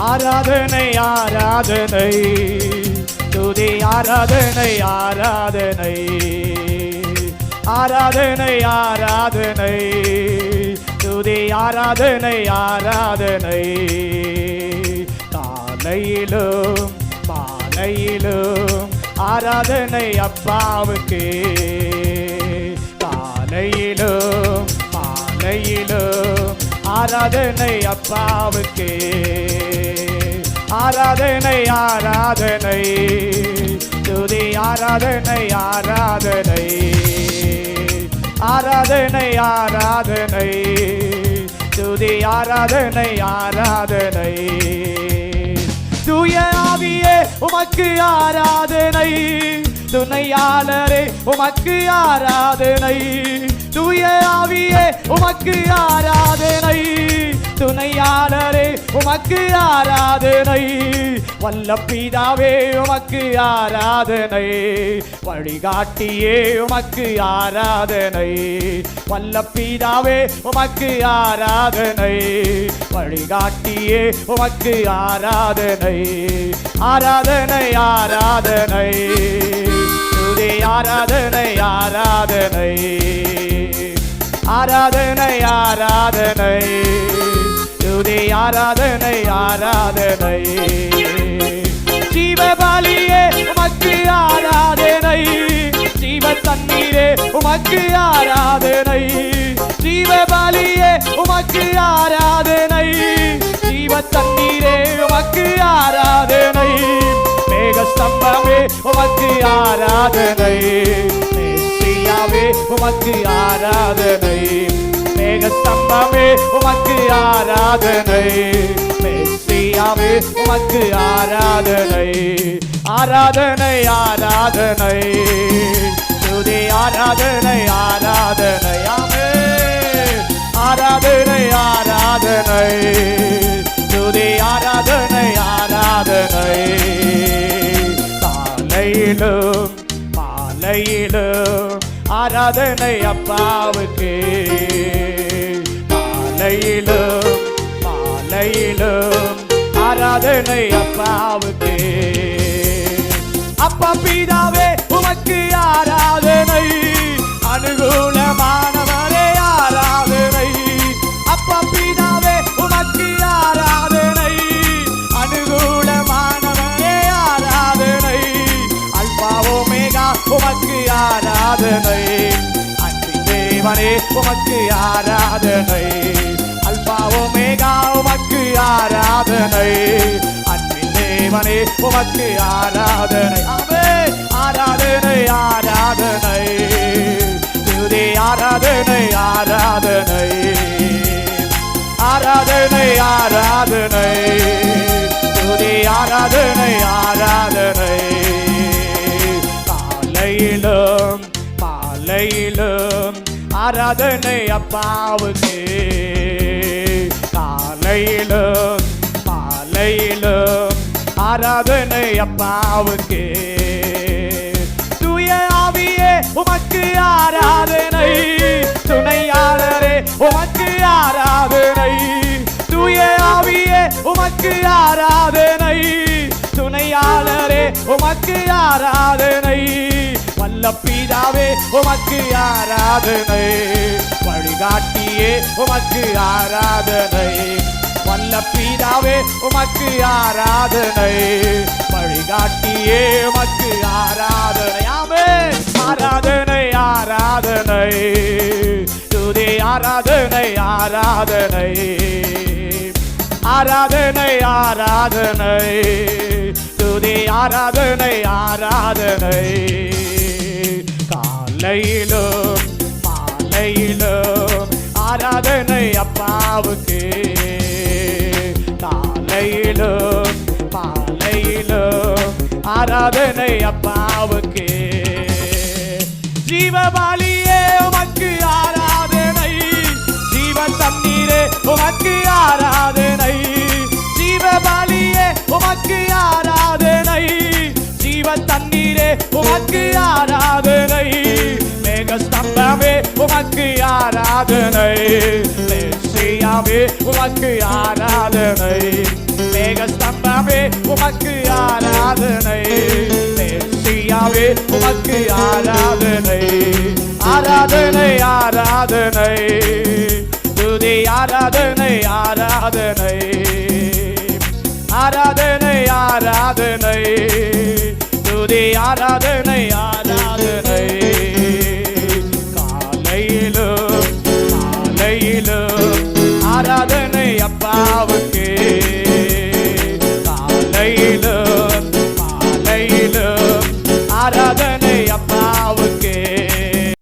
ஆராதனை ஆராதனை துதி ஆராதனை ஆராதனை ஆராதனை ஆராதனை துதி ஆராதனை ஆராதனை காலையிலும் மாலையிலும் ஆராதனை அப்பாவுக்கு காலையிலும் மாலையிலும் ஆராதனை அப்பாவுக்கு ஆராதனை ஆராதனை துதி ஆராதனை ஆராதனை ஆராதனை ஆராதனை துதி ஆராதனை ஆராதனை தூய ஆவியே உமக்கு ஆராதனை துணையாளரே உமக்கு ஆராதனை தூய ஆவியே உமக்கு ஆராதனை துணையாளரே உமக்கு ஆராதனை வல்ல பிதாவே உமக்கு ஆராதனை வழிகாட்டியே உமக்கு ஆராதனை வல்ல பிதாவே உமக்கு ஆராதனை வழிகாட்டியே உமக்கு ஆராதனை ஆராதனை ஆராதனை துதி ஆராதனை ஆராதனை ஆராதனை ஆராதனை துதி ஆராதனை ஆராதனை ஜீவபலியே உமக்கு ஆராதனை ஜீவ தண்ணீரே உமக்கு ஆராதனை ஜீவபலியே உமக்கு ஆராதனை ஜீவ தண்ணீரே உமக்கு ஆராதனை மேக ஸ்தம்பமே உமக்கு ஆராதனை மெஸ்ஸியாவே உமக்கு ஆராதனை மேக ஸ்தம்பமே உமக்கு ஆராதனை மெஸ்ஸியாவே உமக்கு ஆராதனை ஆராதனை ஆராதனை துதி ஆராதனை ஆராதனை ஆமென் ஆராதனை ஆராதனை துதி ஆராதனை ஆராதனை காலையிலும் மாலையிலும் ஆராதனை அப்பாவுக்கு காலையிலும் மாலையிலும் ஆராதனை அப்பாவுக்கு அப்பா பிதாவே உமக்கு ஆராதனை அனுகூலமானவரே ஆராதனை அப்பா பிதாவே உமக்கு ஆராதனை அனுகூலமானவரே ஆராதனை அல்பா ஓமேகா உமக்கு ஆராதனை அன்பின் தேவனே உமக்கு ஆராதனை அல்பா ஓமேகா உமக்கு ஆராதனை அன்பின் தேவனே உமக்கு ஆராதனை ஆமென் ஆராதனை ஆராதனை துதி ஆராதனை ஆராதனை ஆராதனை ஆராதனை துதி ஆராதனை ஆராதனை காலையிலும் மாலையிலும் ஆராதனை அப்பாவுக்கு காலையிலும் மாலையிலும் ஆராதனை அப்பாவுக்கு தூய ஆவியே உமக்கு ஆராதனை துணையாளரே உமக்கு ஆராதனை தூய ஆவியே உமக்கு ஆராதனை துணையாளரே உமக்கு ஆராதனை வல்ல பிதாவே உமக்கு ஆராதனை வழிகாட்டியே உமக்கு ஆராதனை வல்ல பிதாவே உமக்கு ஆராதனை வழிகாட்டியே உமக்கு ஆராதனை ஆமென் ஆராதனை ஆராதனை துதி ஆராதனை ஆராதனை ஆராதனை ஆராதனை துதி ஆராதனை ஆராதனை காலையிலும் மாலையிலும் ஆராதனை அப்பாவுக்கு காலையிலும் மாலையிலும் ஆராதனை அப்பாவுக்கு ஜீவபலியே உமக்கு ஆராதனை ஜீவ தண்ணீரே உமக்கு ஆராதனை ஜீவபலியே உமக்கு ஆராதனை ஜீவ தண்ணீரே உமக்கு ஆராதனை மேக ஸ்தம்பமே உமக்கு ஆராதனை மெஸ்ஸியாவே உமக்கு ஆராதனை மேகஸ்தம்பமே உமக்கு ஆராதனை, மேசியாவே உமக்கு ஆராதனை, ஆராதனை ஆராதனை, துதி ஆராதனை ஆராதனை, ஆராதனை ஆராதனை, துதி ஆராதனை ஆராதனை.